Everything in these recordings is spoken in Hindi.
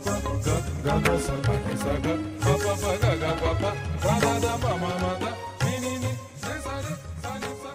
pa ga ga ga sa pa ni sa ga pa ga ga pa pa ra da da pa ma ma da ni ni sa sa re sa ni sa.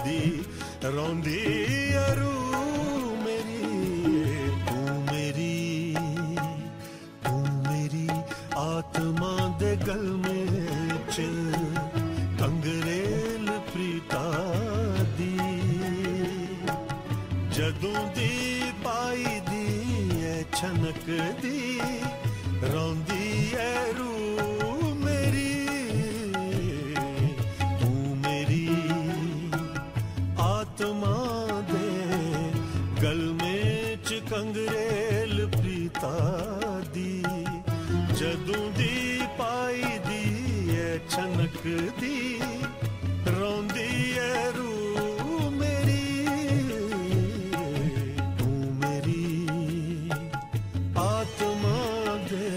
दी रौंदी अरू मेरी तू मेरी आत्मा दे गल में च कंगरेल प्रीता दी जदों दी पाई दी है छनक दी रौंदी अरू कंगरेल प्रीता दी जदों दी पाई दी है छनक दी रौंदी है रू मेरी तू मेरी आत्मा दे।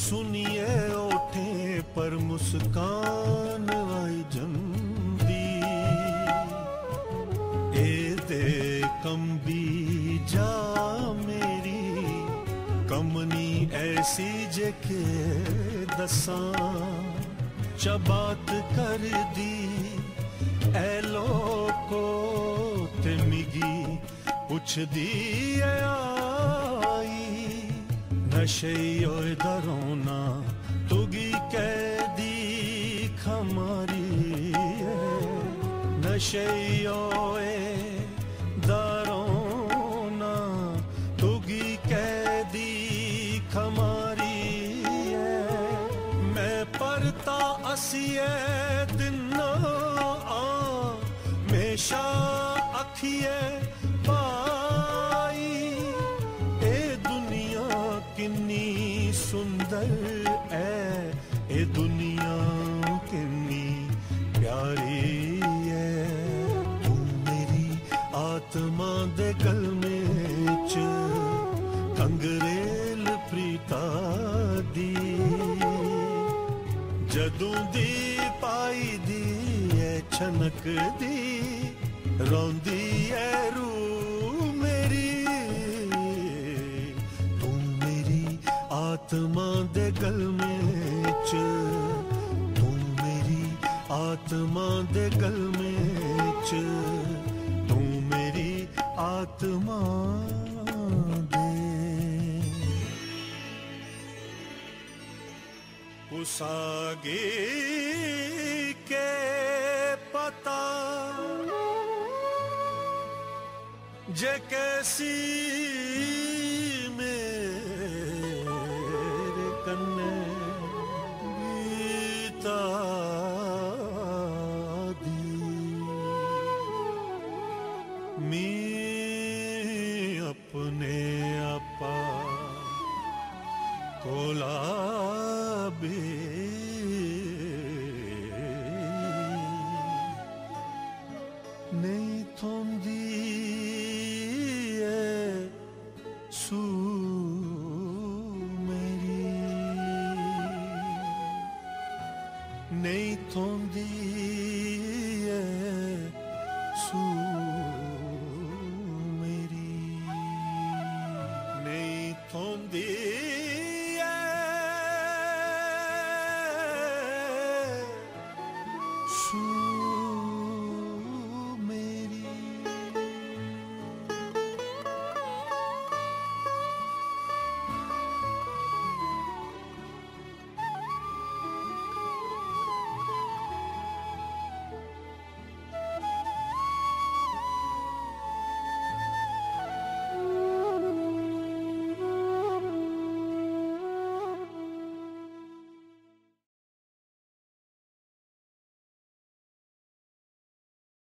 सुनिए ओठे पर मुस्कान आई जंदी ए दे कंबी जा मेरी कमनी ऐसी जेके दसां चबात कर दी ए लोको ते मिगी पुछ दी आई नशेयो दरोना तुगी कैदी खमारी नशेयो दरोना तुगी कैदी खमारी मैं परता असिए दिना मेशा अखिए किन्नी सुंदर ए दुनिया किन्नी प्यारी है तू मेरी आत्मा दे गल में च कंगरेल प्रीता दी जदों दी पाई दी है छनक दी रौंदी है रू मेरी आत्मा दे गल में च तू मेरी आत्मा दे गल में च तू मेरी आत्मा दे उसागी के पता जे कैसी अपने आपा कोला बे नहीं थोंदी है सू मेरी नहीं थोंदी